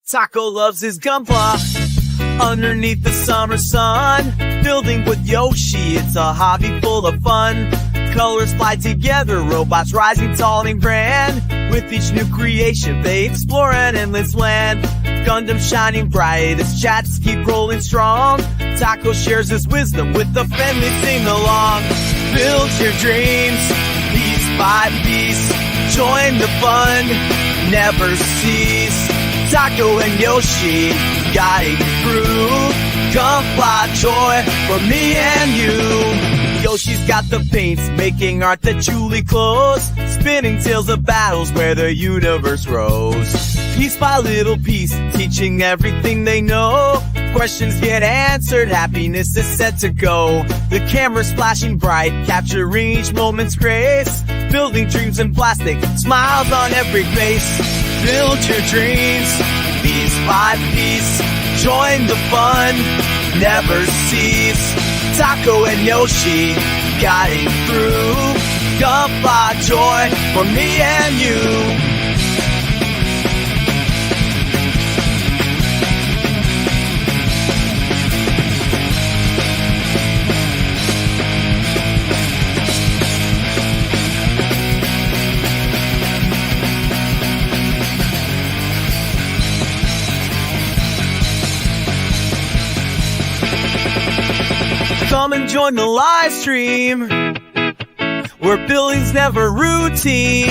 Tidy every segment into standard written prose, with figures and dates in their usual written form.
Taco loves his gunpla underneath the summer sun. Building with Yoshi, it's a hobby full of fun. Colors fly together, robots rising tall and grand. With each new creation, they explore an endless land. Gundam shining bright as chats keep rolling strong. Taco shares his wisdom with the friendly sing-along. Build your dreams, piece by piece. Join the fun, never cease. Taco and Yoshi, guiding through. Gunpla joy for me and you. Yoshi's got the paints, making art that truly close. Spinning tales of battles where the universe grows. Piece by little piece, teaching everything they know. Questions get answered, happiness is set to go. The camera's flashing bright, capturing each moment's grace. Building dreams in plastic, smiles on every face. Build your dreams, piece by piece. Join the fun, never cease. Taco and Yoshi, guiding through. Gunpla joy for me and you. Come and join the live stream, where building's never routine.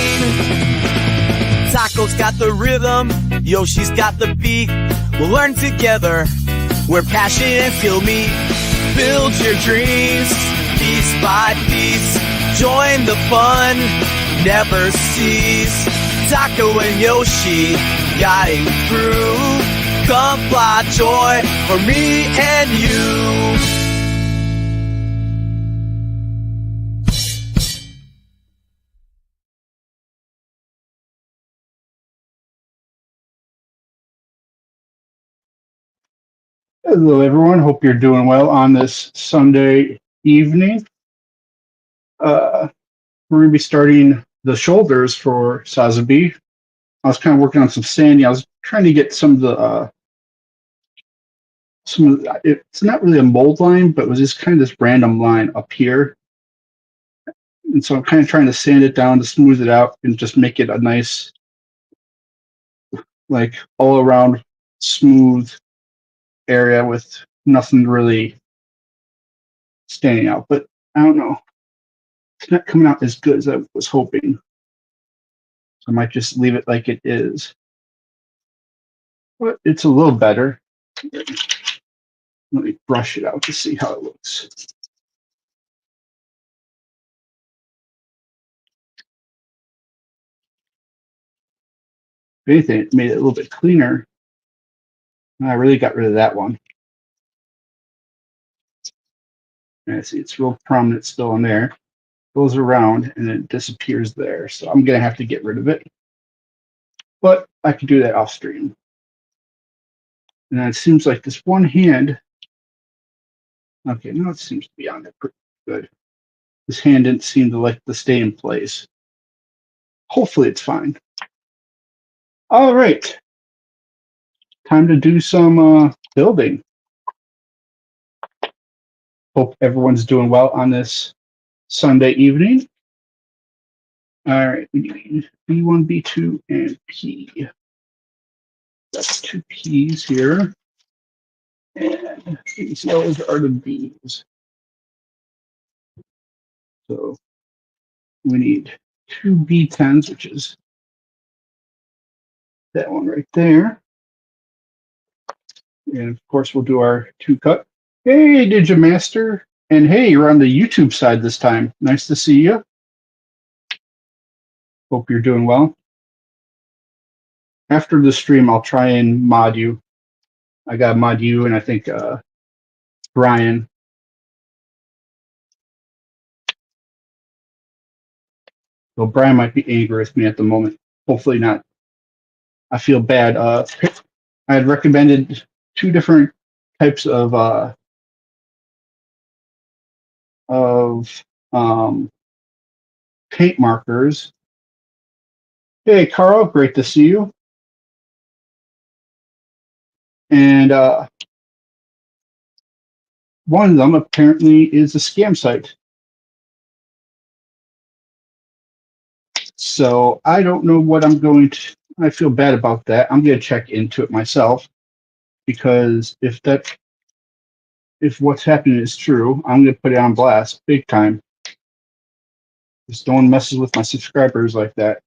Taco's got the rhythm, Yoshi's got the beat. We'll learn together, where passion and skill meet. Build your dreams, piece by piece. Join the fun, never cease. Taco and Yoshi, guiding through. Gunpla joy for me and you. Hello, everyone. Hope you're doing well on this Sunday evening. We're going to be starting the shoulders for Sazabi. I was kind of working on some sanding. I was trying to get some of the, it's not really a mold line, but it was just kind of this random line up here. And so I'm kind of trying to sand it down to smooth it out and just make it a nice, like, all around smooth area with nothing really standing out. But I don't know, it's not coming out as good as I was hoping, so I might just leave it like it is, but it's a little better. Let me brush it out to see how it looks. If anything, it made it a little bit cleaner. I really got rid of that one. And I see it's real prominent still in there. Goes around and it disappears there. So I'm going to have to get rid of it. But I can do that off stream. And then it seems like this one hand. Okay, now it seems to be on there pretty good. This hand didn't seem to like to stay in place. Hopefully it's fine. All right. Time to do some building. Hope everyone's doing well on this Sunday evening. All right, we need B1, B2, and P. Got 2 P's here. And these L's are the B's. So we need 2 B10s, which is that one right there. And of course, we'll do our 2 cut. Hey, Digimaster. And hey, you're on the YouTube side this time. Nice to see you. Hope you're doing well. After the stream, I'll try and mod you. I got mod you and I think Brian. So Brian might be angry with me at the moment. Hopefully not. I feel bad. I had recommended 2 different types of paint markers. Hey, Carl, great to see you. And one of them apparently is a scam site. So I don't know what I'm going to. I feel bad about that. I'm going to check into it myself, because if what's happening is true, I'm going to put it on blast big time. Just no one messes with my subscribers like that.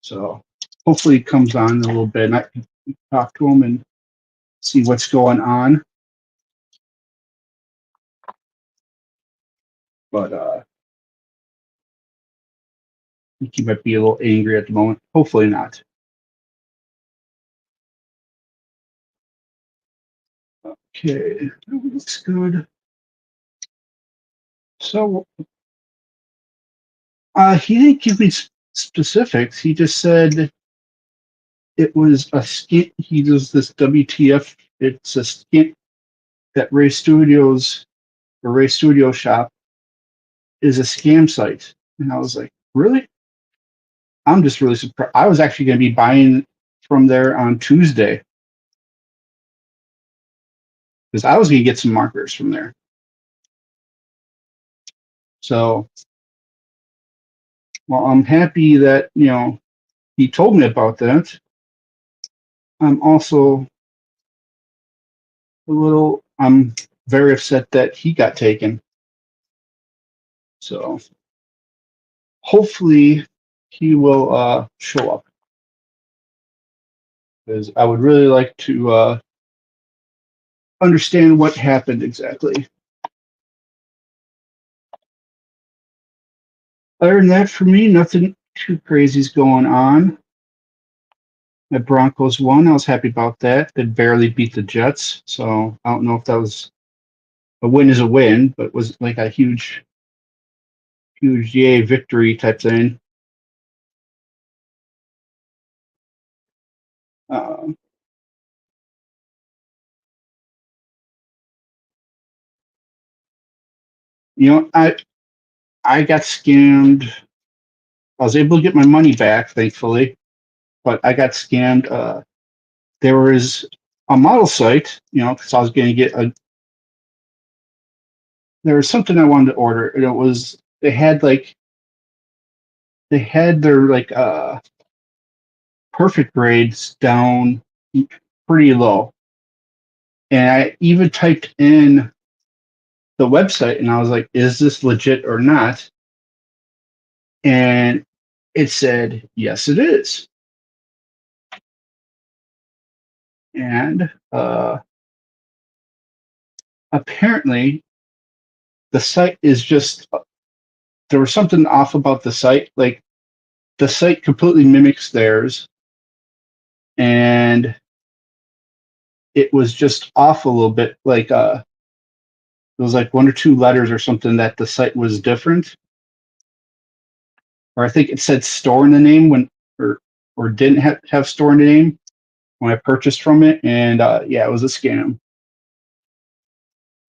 So hopefully it comes on in a little bit and I can talk to him and see what's going on. But I think he might be a little angry at the moment. Hopefully not. Okay, that looks good. So he didn't give me specifics. He just said it was a skit. He does this WTF. It's a skit that Ray Studios or Ray Studio Shop is a scam site. And I was like, really? I'm just really surprised. I was actually going to be buying from there on Tuesday because I was going to get some markers from there. So, well, I'm happy that, he told me about that. I'm also I'm very upset that he got taken. So hopefully he will show up, because I would really like to understand what happened exactly. Other than that, for me, nothing too crazy is going on. The Broncos won. I was happy about that. They barely beat the Jets, so I don't know if that was a win is a win, but it was like a huge yay victory type thing. Uh, I got scammed. I was able to get my money back, thankfully, but I got scammed. There was a model site, because I was going to get there was something I wanted to order, and it was they had their perfect grades down pretty low, and I even typed in the website, and I was like, "Is this legit or not?" And it said, "Yes, it is." And apparently, the site is just there was something off about the site. Like the site completely mimics theirs, and it was just off a little bit. Like it was like one or two letters or something that the site was different. Or I think it said store in the name or didn't have store in the name when I purchased from it, and yeah, it was a scam.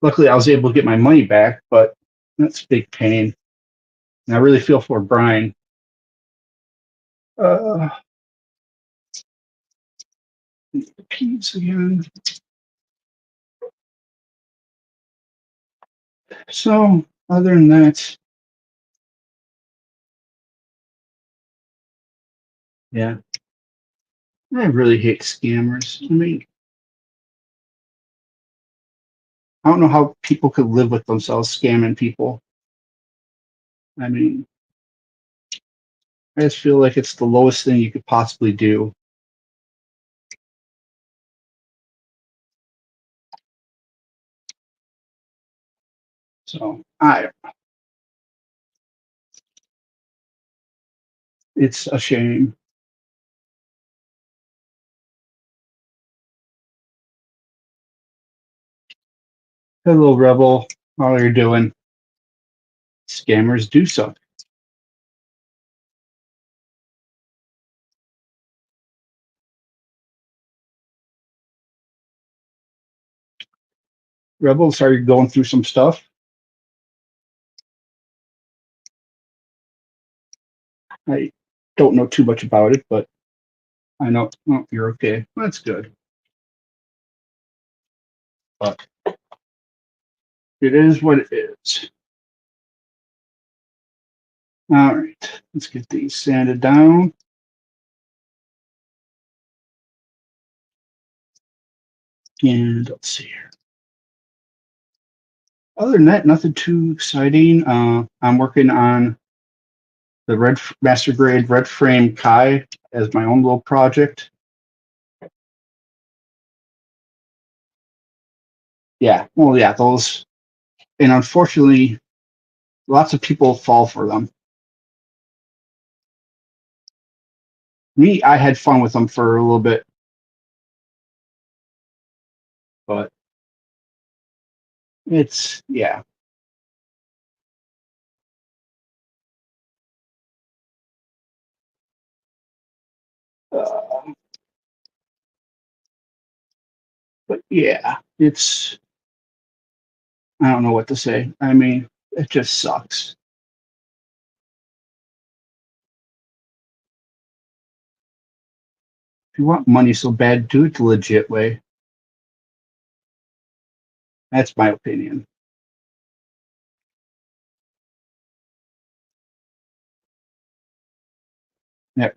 Luckily, I was able to get my money back, but that's a big pain. And I really feel for Brian. Uh, keys again. So other than that, yeah, I really hate scammers. I mean, I don't know how people could live with themselves scamming people. I mean, I just feel like it's the lowest thing you could possibly do. So it's a shame. Hello, Rebel. How are you doing? Scammers do suck. Rebels, are you going through some stuff? I don't know too much about it, but I know you're okay. That's good. but it is what it is. All right, let's get these sanded down. And let's see here. Other than that, nothing too exciting. I'm working on the red master grade red frame Kai as my own little project. Yeah, well, yeah, those, and unfortunately, lots of people fall for them. Me, I had fun with them for a little bit, but it's, yeah. Uh, but yeah, it's, I don't know what to say. I mean, it just sucks. If you want money so bad, do it the legit way. That's my opinion. Yeah.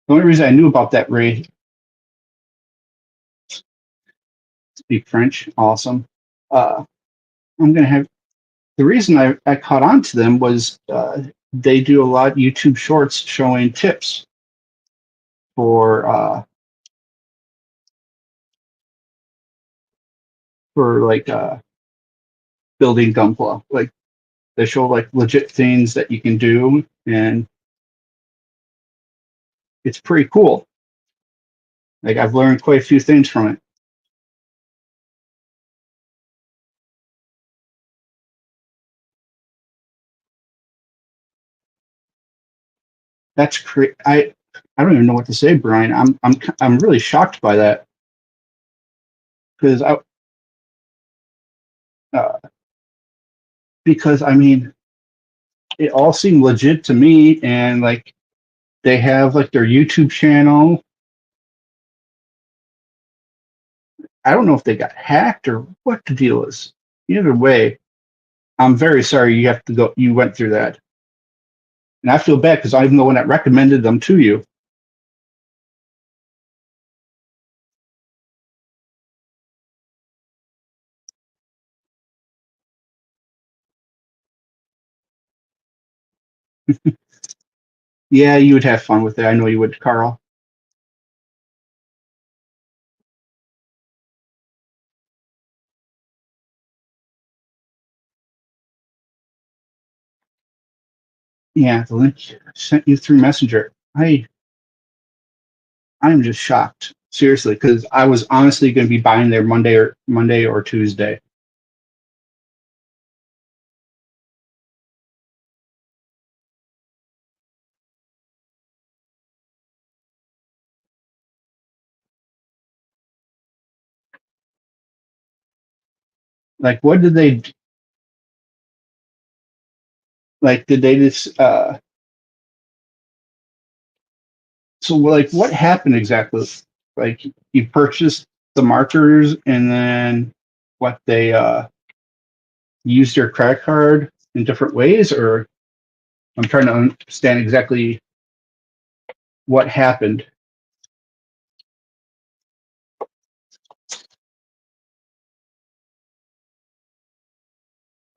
The only reason I knew about that Ray, speak French, awesome. I'm gonna have the reason I caught on to them was they do a lot of YouTube shorts showing tips for like building Gunpla. Like they show like legit things that you can do, and it's pretty cool. Like I've learned quite a few things from it. That's crazy. I don't even know what to say, Brian. I'm really shocked by that because uh, I mean it all seemed legit to me, and like they have like their YouTube channel. I don't know if they got hacked or what the deal is. Either way, I'm very sorry you have to go. You went through that, and I feel bad because I'm the one that recommended them to you. Yeah, you would have fun with it. I know you would, Carl. Yeah, the link sent you through Messenger. I'm just shocked, seriously, because I was honestly going to be buying there Monday or Tuesday. Like, what did they like? Did they just so like what happened exactly? Like you purchased the markers and then what they used your credit card in different ways, or I'm trying to understand exactly what happened.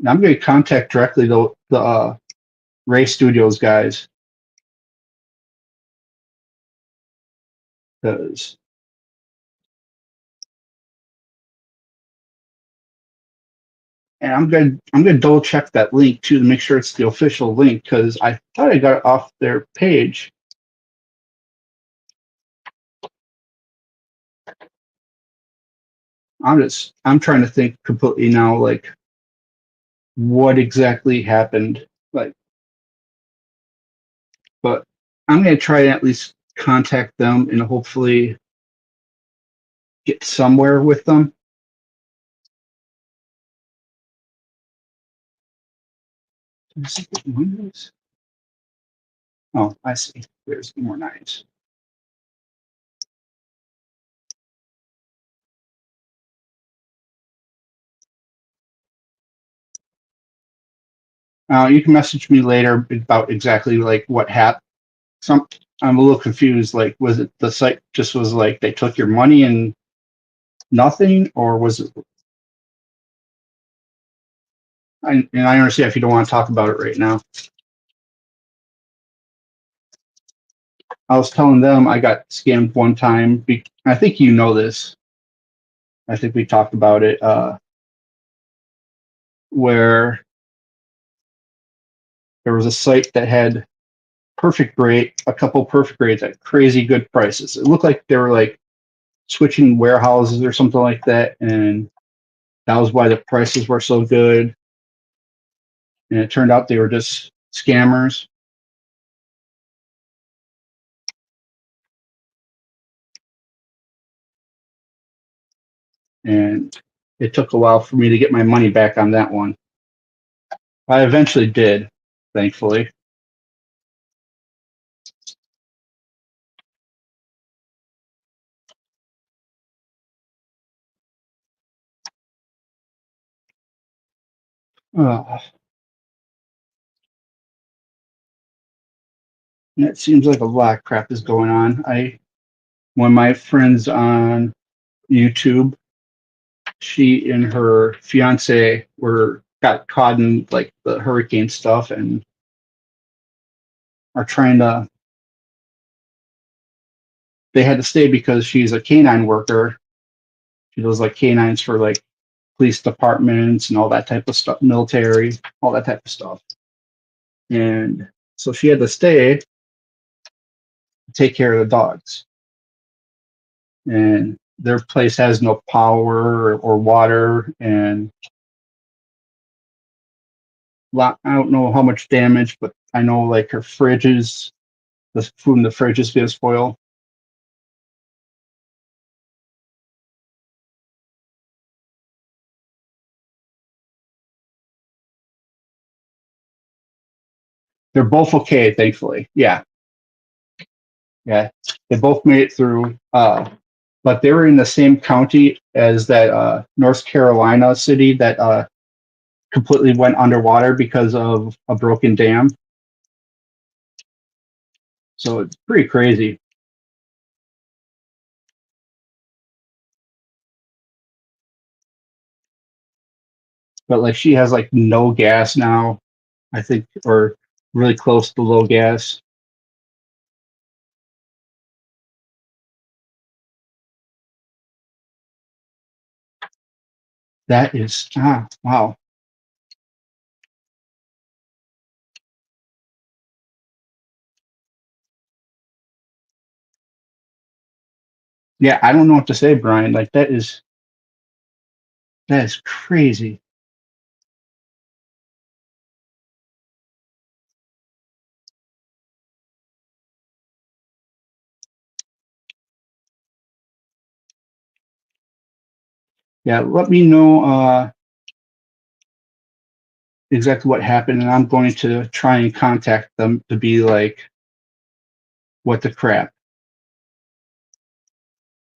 And I'm going to contact directly the Ray Studios guys because and I'm gonna double check that link too to make sure it's the official link because I thought I got it off their page. I'm trying to think completely now like what exactly happened. Like but I'm gonna try to at least contact them and hopefully get somewhere with them. Windows? Oh, I see. There's more knives. You can message me later about exactly like what happened. I'm a little confused. Like, was it the site just was like they took your money and nothing, or was it? And I understand if you don't want to talk about it right now. I was telling them I got scammed one time. I think you know this. I think we talked about it. Where there was a site that had a couple perfect grades at crazy good prices. It looked like they were like switching warehouses or something like that, and that was why the prices were so good. And it turned out they were just scammers. And it took a while for me to get my money back on that one. I eventually did, thankfully. Uh, and it seems like a lot of crap is going on. One of my friends on YouTube, she and her fiance got caught in like the hurricane stuff and are trying to. They had to stay because she's a canine worker. She does like canines for like police departments and all that type of stuff, military, all that type of stuff. And so she had to stay to take care of the dogs. And their place has no power or water, and I don't know how much damage, but I know like her fridges, the food in the fridge is gonna spoil. They're both okay, thankfully. Yeah, yeah, they both made it through. But they were in the same county as that North Carolina city that completely went underwater because of a broken dam. So it's pretty crazy. But like she has like no gas now, I think, or really close to low gas. That is wow. Yeah, I don't know what to say, Brian. Like that is crazy. Yeah, let me know exactly what happened, and I'm going to try and contact them to be like, what the crap,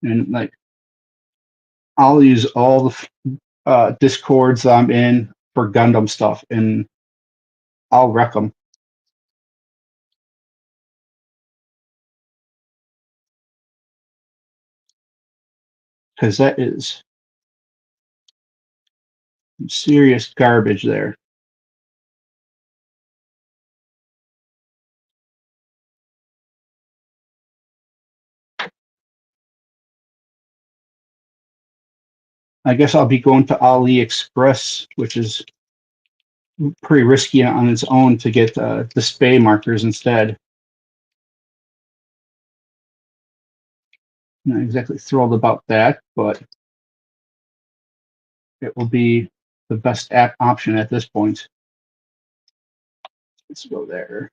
and like I'll use all the discords I'm in for Gundam stuff, and I'll wreck them because that is serious garbage there. I guess I'll be going to AliExpress, which is pretty risky on its own to get Dspiae markers instead. I'm not exactly thrilled about that, but it will be the best app option at this point. Let's go there.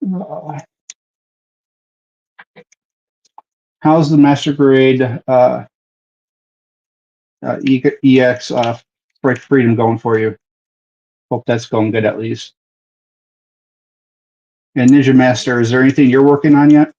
Uh, how's the master grade EX Break Freedom going for you? Hope that's going good at least. And Ninja Master, is there anything you're working on yet?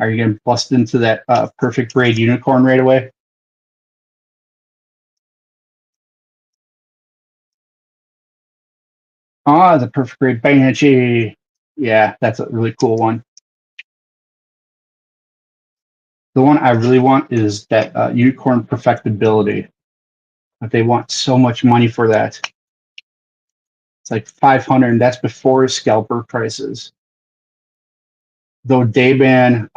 Are you going to bust into that perfect grade unicorn right away? Ah, the perfect grade Banshee. Yeah, that's a really cool one. The one I really want is that unicorn perfectibility. But they want so much money for that. It's like 500, and that's before scalper prices. Though Dayban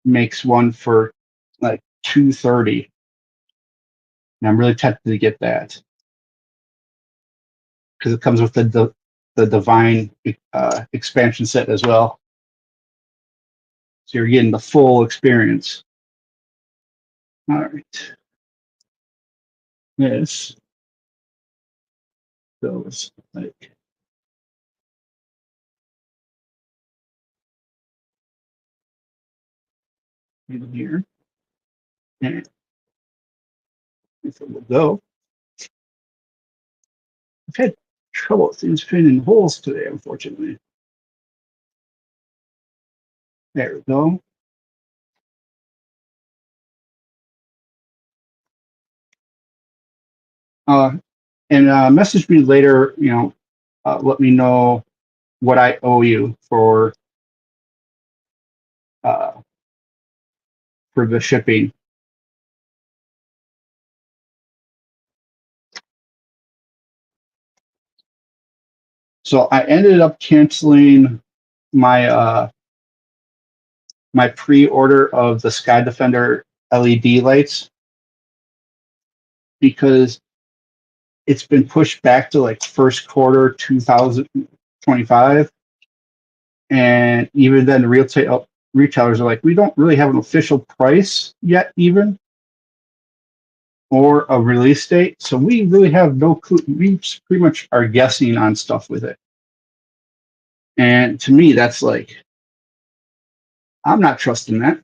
makes one for like 230, and I'm really tempted to get that because it comes with the Divine expansion set as well. So you're getting the full experience. All right. Yes. Those like in here. And if it will go. I've had trouble with things fitting in holes today, unfortunately. There we go. And message me later, let me know what I owe you uh, for the shipping. So I ended up canceling my my pre-order of the Sky Defender LED lights because it's been pushed back to like first quarter 2025, and even then the retailers are like, we don't really have an official price yet, even or a release date, so we really have no clue. We pretty much are guessing on stuff with it, and to me, that's like, I'm not trusting that.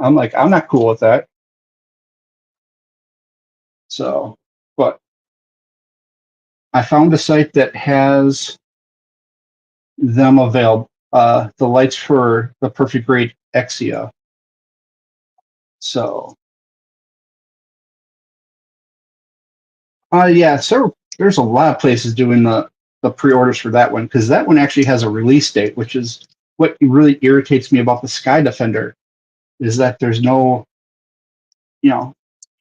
I'm like, I'm not cool with that. So, but I found a site that has them available. The lights for the Perfect Grade Exia. So, yeah, so there's a lot of places doing the pre-orders for that one because that one actually has a release date, which is what really irritates me about the Sky Defender, is that there's no,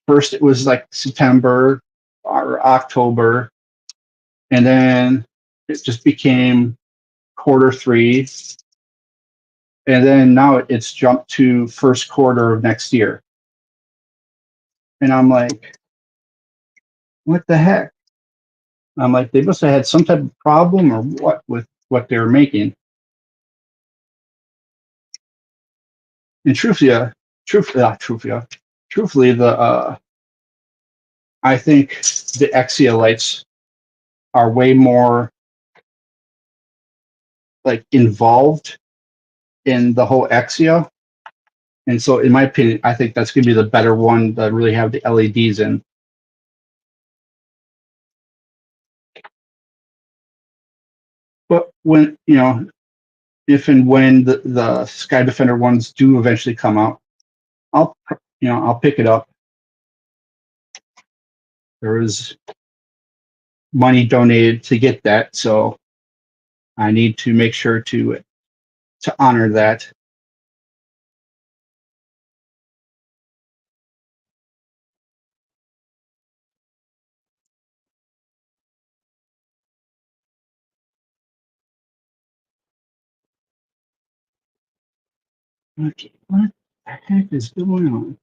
first it was like September or October, and then it just became quarter three, and then now it's jumped to first quarter of next year. And I'm like, what the heck? I'm like, they must have had some type of problem or what with what they're making. And truthfully, I think the Exia lights are way more like involved in the whole Exia. And so in my opinion, I think that's gonna be the better one that really have the LEDs in. But when, if and when the Sky Defender ones do eventually come out, I'll pick it up. There was money donated to get that, so I need to make sure to honor that. Okay, what the heck is going on?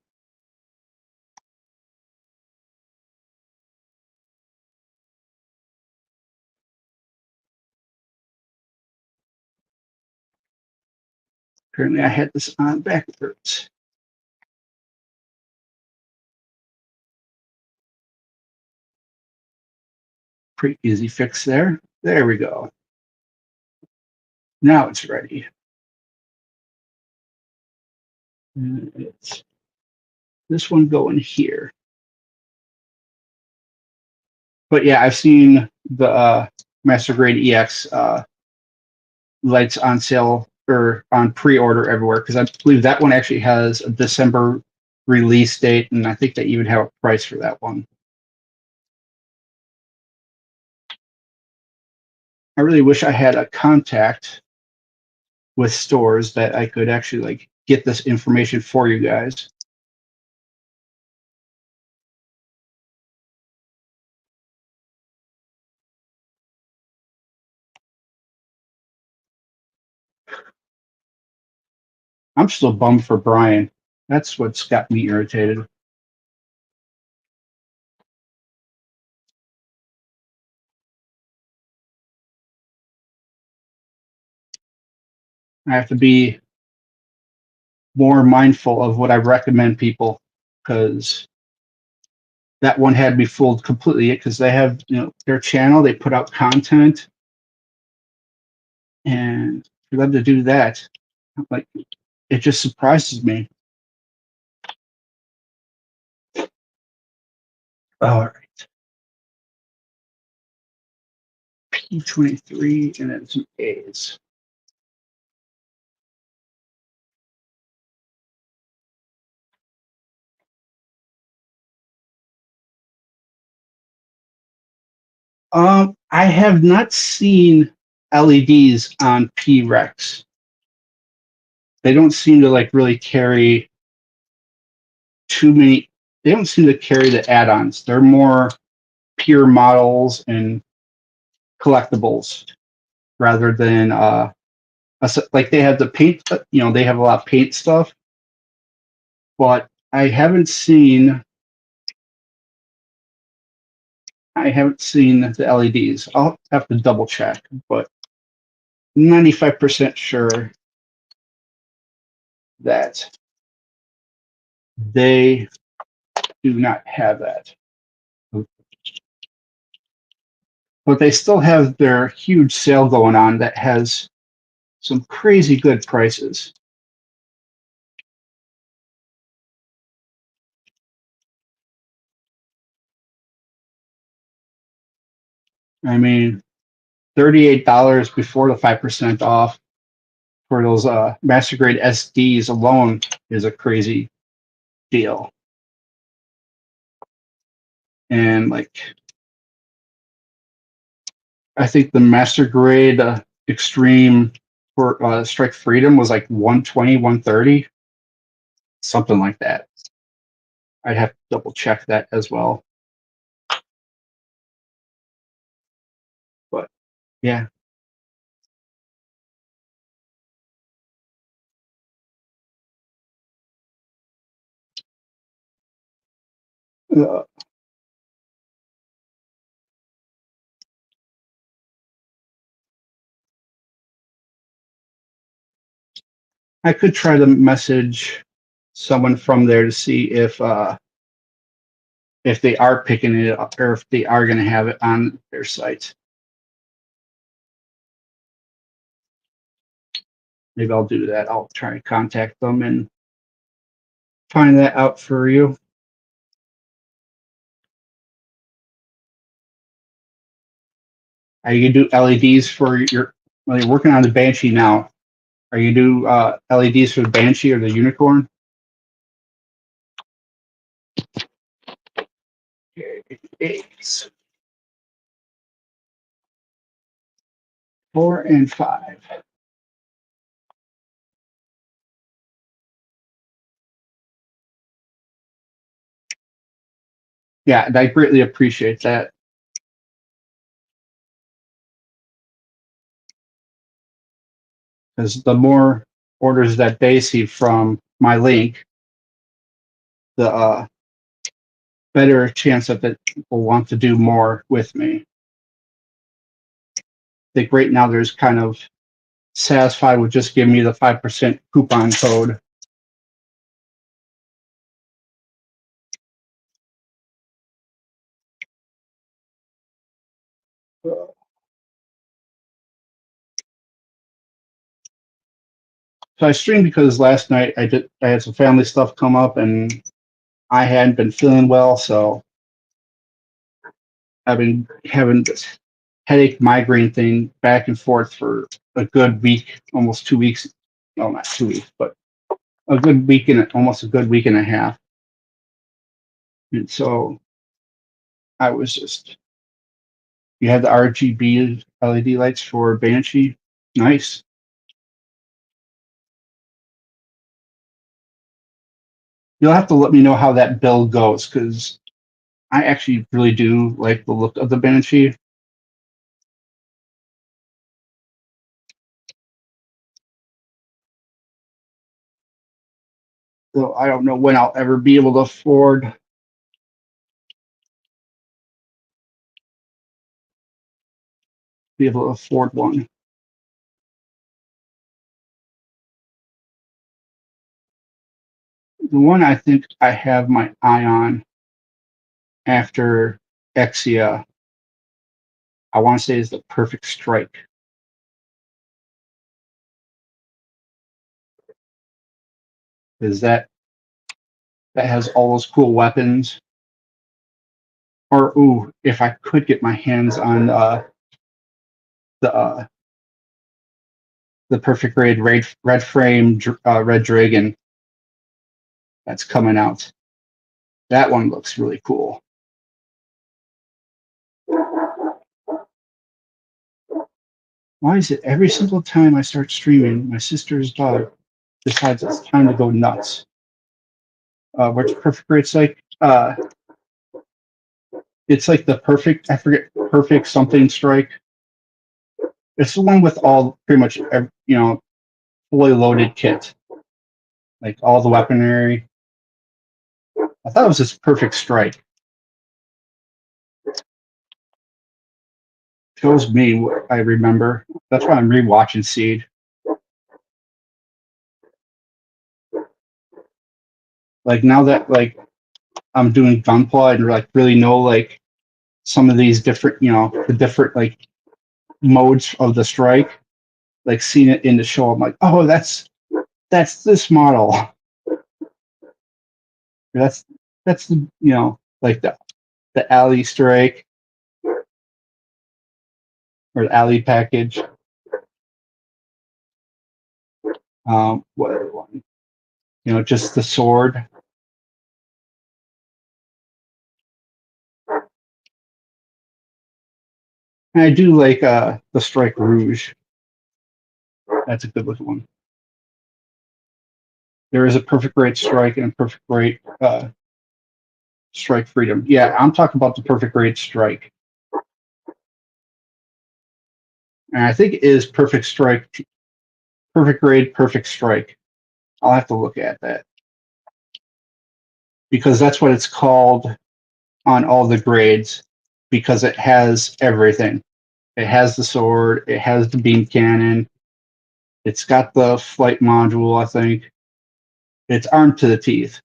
Apparently I had this on backwards. Pretty easy fix there. There we go. Now it's ready. And it's this one going here. But yeah, I've seen the Master Grade EX lights on sale or on pre-order everywhere, because I believe that one actually has a December release date, and I think they even have a price for that one. I really wish I had a contact with stores that I could actually like get this information for you guys. I'm still bummed for Brian. That's what's got me irritated. I have to be more mindful of what I recommend people, because that one had me fooled completely, because they have, you know, their channel, they put out content, and for them to do that, like, it just surprises me. All right. P23 and then some A's. I have not seen LEDs on P-Rex. They don't seem to like really carry too many. They don't seem to carry the add-ons. They're more pure models and collectibles rather than like they have the paint. You know, they have a lot of paint stuff, but I haven't seen the LEDs. I'll have to double check, but 95% sure that they do not have that. But they still have their huge sale going on that has some crazy good prices. I mean, $38 before the 5% off for those master grade SDs alone is a crazy deal. And like, I think the master grade extreme for Strike Freedom was like 120, 130, something like that. I'd have to double check that as well. But yeah. Uh, I could try to message someone from there to see if they are picking it up or if they are going to have it on their site. Maybe I'll do that. I'll try to contact them and find that out for you. Are you do LEDs for your? Well, you're working on the Banshee now. Are you do LEDs for the Banshee or the Unicorn? Eight, 4 and 5. Yeah, I greatly appreciate that. Because the more orders that they see from my link, the better chance that people want to do more with me. I think right now there's kind of satisfied with just giving me the 5% coupon code. So I streamed because last night I had some family stuff come up and I hadn't been feeling well, so I've been having this headache migraine thing back and forth for a good week, almost 2 weeks. No, not 2 weeks, but a good week and almost a good week and a half. And so I was just, you have the RGB LED lights for Banshee. Nice. You'll have to let me know how that build goes, because I actually really do like the look of the Banshee. So I don't know when I'll ever be able to afford one. The one I think I have my eye on after Exia, I want to say, is the Perfect Strike. Is that has all those cool weapons? Or ooh, if I could get my hands on the Perfect Grade red frame Red Dragon that's coming out. That one looks really cool. Why is it every single time I start streaming, my sister's dog decides it's time to go nuts? What's Perfect Grade like? It's like the perfect, I forget, perfect something strike. It's the one with all pretty much every, fully loaded kit, like all the weaponry. I thought it was this Perfect Strike. Shows me what I remember. That's why I'm rewatching Seed. Like now that I'm doing Gunpla and really know some of these different, the different modes of the strike, seeing it in the show, I'm like, oh, that's this model. That's the the alley strike or the alley package. What other one? Just the sword. And I do like the Strike Rouge. That's a good looking one. There is a Perfect Grade Strike and a Perfect Grade Strike Freedom. Yeah, I'm talking about the Perfect Grade Strike. And I think it is Perfect Strike, Perfect Grade, Perfect Strike. I'll have to look at that. Because that's what it's called on all the grades, because it has everything. It has the sword, it has the beam cannon, it's got the flight module, I think. It's armed to the teeth.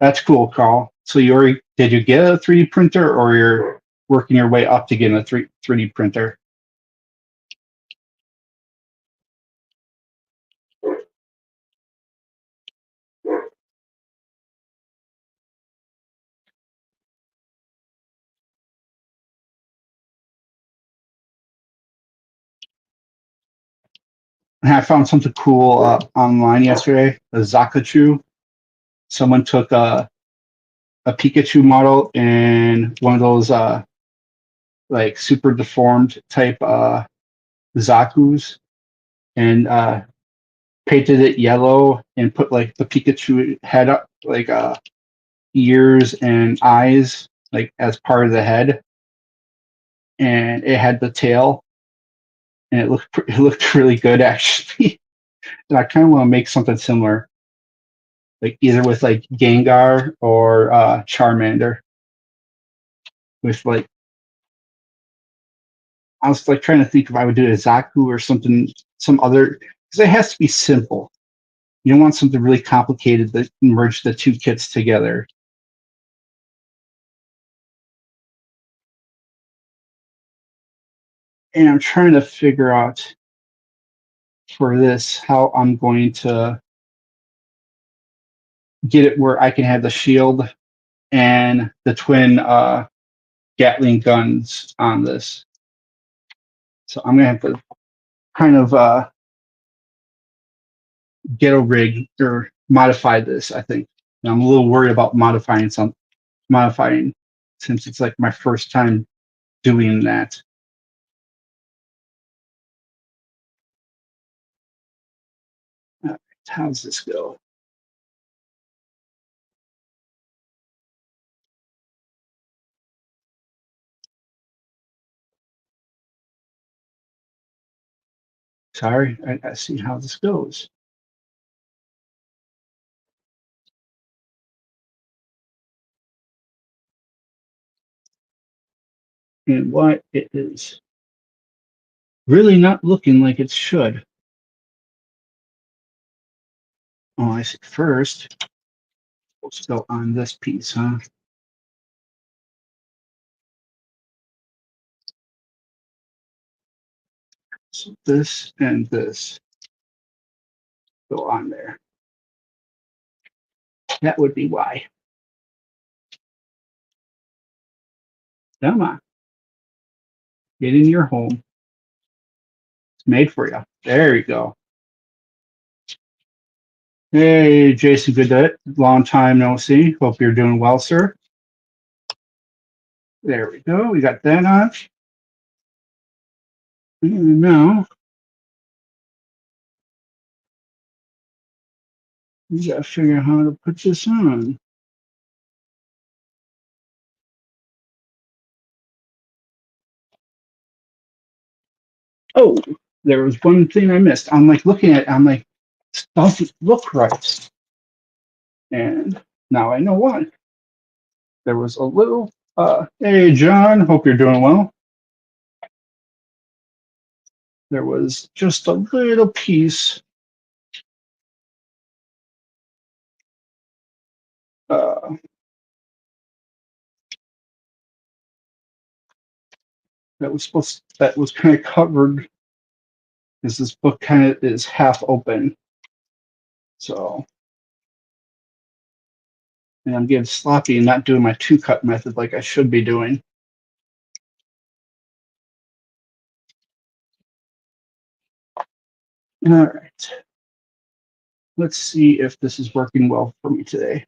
That's cool, Carl. So did you get a 3D printer, or you're working your way up to getting a 3D printer? And I found something cool online yesterday. The Zakachu. Someone took a Pikachu model and one of those super deformed type Zakus, and painted it yellow and put the Pikachu head up, ears and eyes as part of the head, and it had the tail, and it looked really good actually. And I kind of want to make something similar, either with Gengar or Charmander, with I was trying to think if I would do a Zaku or something, some other, because it has to be simple. You don't want something really complicated that merge the two kits together. And I'm trying to figure out for this how I'm going to get it where I can have the shield and the twin Gatling guns on this. So I'm gonna have to kind of get a rig or modify this, I think. And I'm a little worried about modifying since it's like my first time doing that. All right, how's this go? Sorry, I see how this goes. And why it is really not looking like it should. Oh, I see. First, let's go on this piece, huh? So this and this go on there. That would be why. Come on. Get in your home. It's made for you. There you go. Hey, Jason Goodett. Long time no see. Hope you're doing well, sir. There we go. We got that on. And now, we got to figure out how to put this on. Oh, there was one thing I missed. I'm like looking at it, I'm like, this doesn't look right. And now I know why. There was a little, hey, John, hope you're doing well. There was just a little piece that was kind of covered because this book kind of is half open. So, and I'm getting sloppy and not doing my two-cut method like I should be doing. All right. Let's see if this is working well for me today.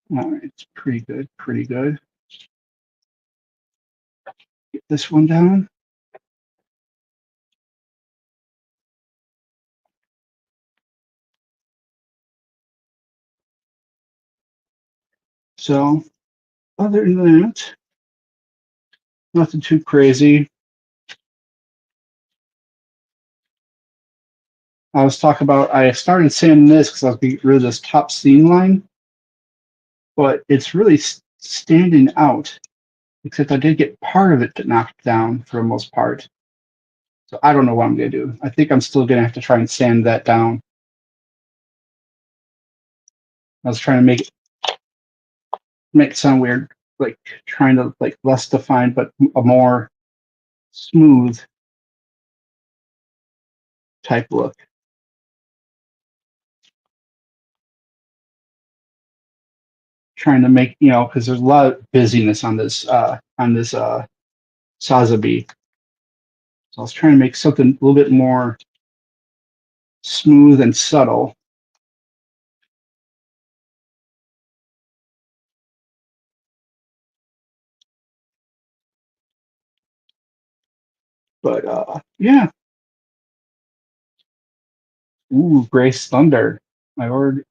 All right, it's pretty good, pretty good. Get this one down. So, other than that, nothing too crazy. I started sanding this because I was getting rid of this top seam line, but it's really standing out, except I did get part of it knocked down for the most part. So I don't know what I'm going to do. I think I'm still going to have to try and sand that down. I was trying to make it sound weird, like trying to like less defined, but a more smooth type look. Trying to make, because there's a lot of busyness on this Sazabi. So I was trying to make something a little bit more smooth and subtle. But yeah. Ooh, Grace Thunder. I ordered.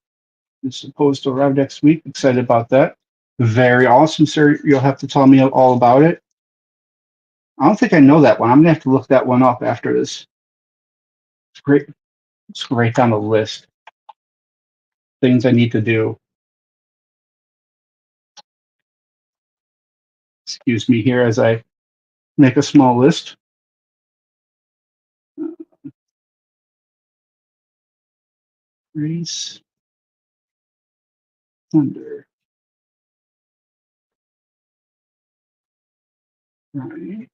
It's supposed to arrive next week. Excited about that. Very awesome, sir. You'll have to tell me all about it. I don't think I know that one. I'm gonna have to look that one up after this. It's great. Let's go right down the list. Things I need to do. Excuse me here as I make a small list. Grace Thunder. Right.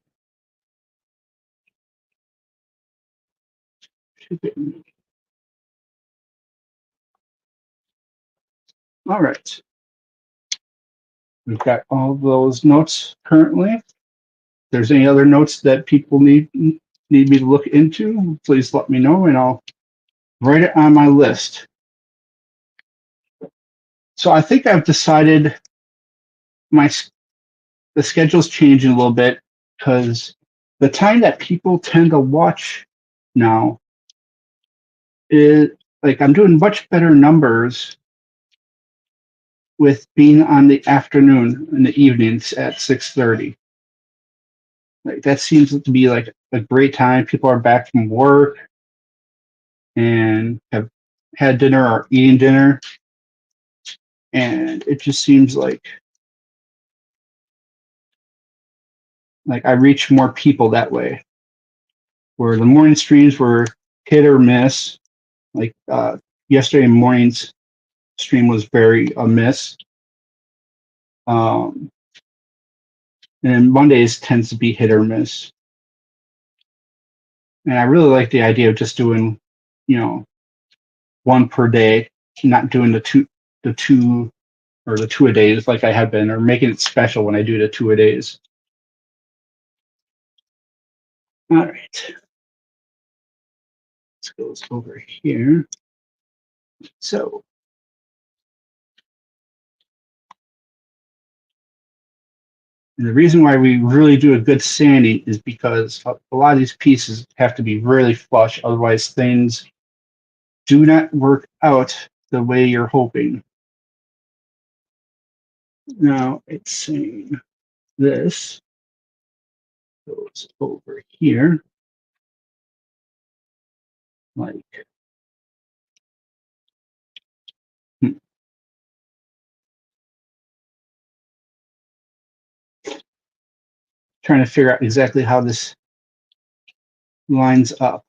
All right. We've got all those notes currently. If there's any other notes that people need me to look into, please let me know and I'll write it on my list. So I think I've decided the schedule's changing a little bit because the time that people tend to watch now is like I'm doing much better numbers with being on the afternoon in the evenings at 6:30. Like that seems to be like a great time. People are back from work and have had dinner or eating dinner, and it just seems like I reach more people that way. Where the morning streams were hit or miss, like yesterday morning's stream was very a miss. Um, and Mondays tends to be hit or miss. And I really like the idea of just doing, you know, one per day, not doing the two or the two a days like I have been, or making it special when I do the two a days. All right, let's go over here. So and the reason why we really do a good sanding is because a lot of these pieces have to be really flush, otherwise things do not work out the way you're hoping. Now it's saying this goes over here, like, hmm, trying to figure out exactly how this lines up.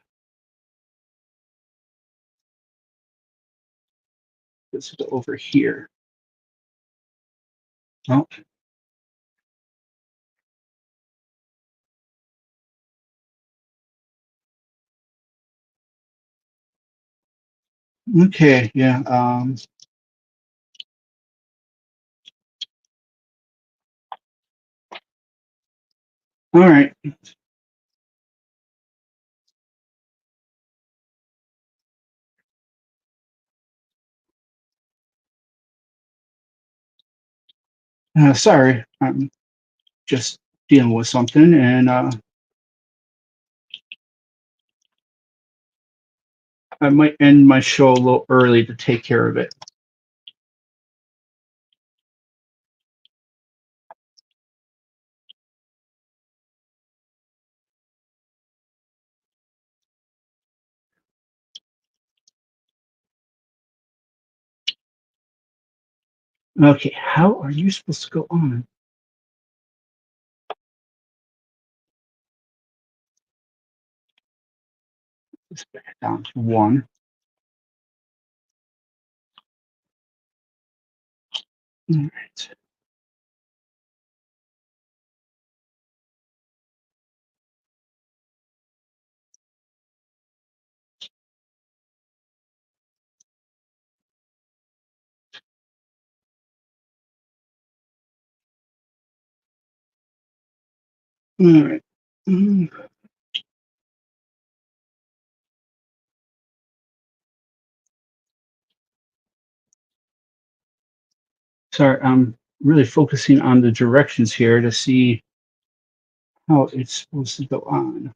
This is over here. Oh, okay, yeah. All right. Sorry, I'm just dealing with something, and I might end my show a little early to take care of it. Okay, how are you supposed to go on? Let's back down to one. All right. All right. Mm, Sorry, I'm really focusing on the directions here to see how it's supposed to go on.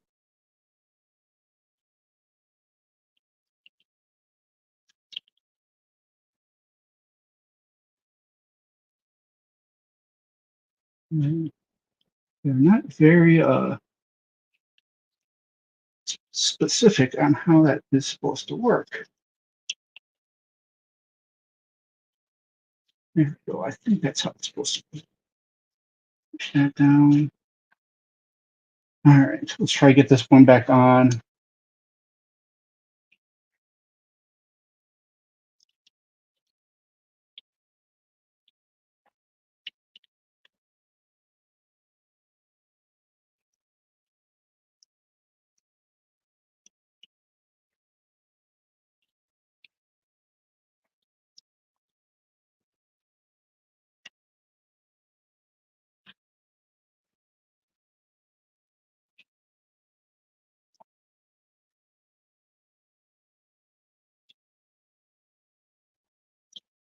Mm, They're not very specific on how that is supposed to work. There we go. I think that's how it's supposed to be. Push that down. All right, let's try to get this one back on.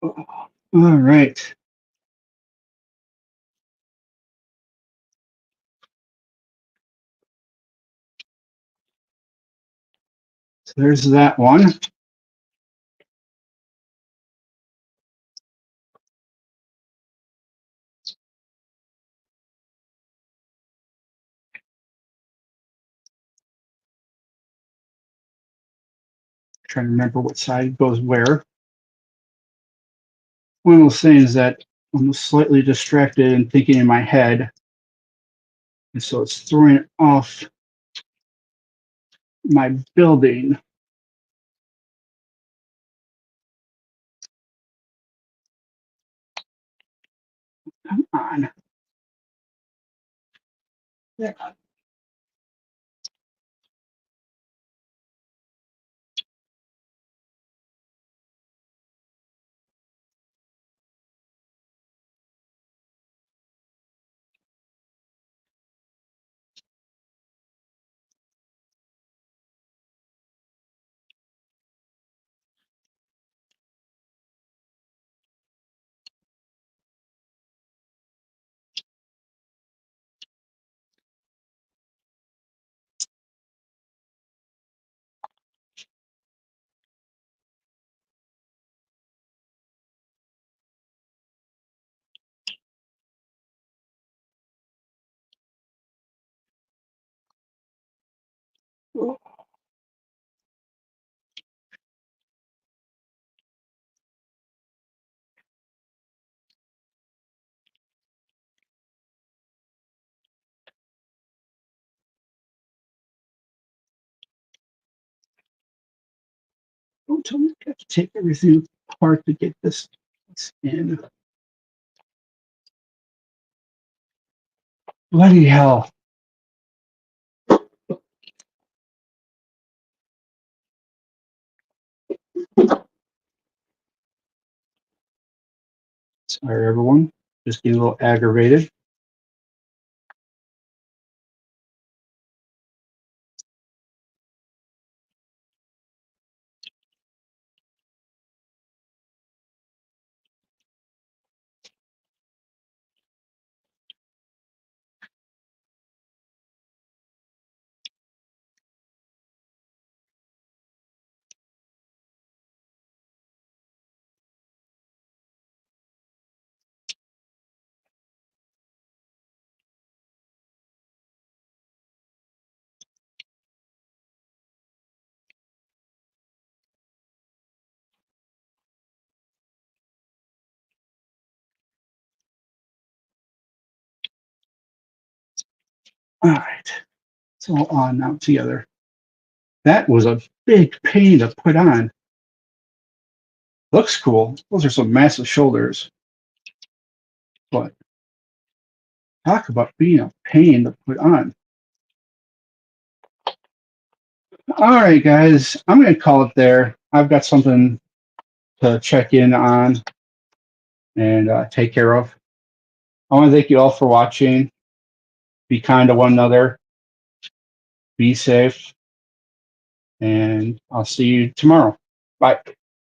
All right. So there's that one. Trying to remember what side goes where. One of those things that I'm slightly distracted and thinking in my head, and so it's throwing off my building. Come on. Yeah. Don't tell me I have to take everything apart to get this in. Bloody hell. Sorry, everyone. Just getting a little aggravated. All right. It's all on now together. That was a big pain to put on. Looks cool. Those are some massive shoulders. But talk about being a pain to put on. All right, guys. I'm going to call it there. I've got something to check in on and take care of. I want to thank you all for watching. Be kind to one another. Be safe. And I'll see you tomorrow. Bye.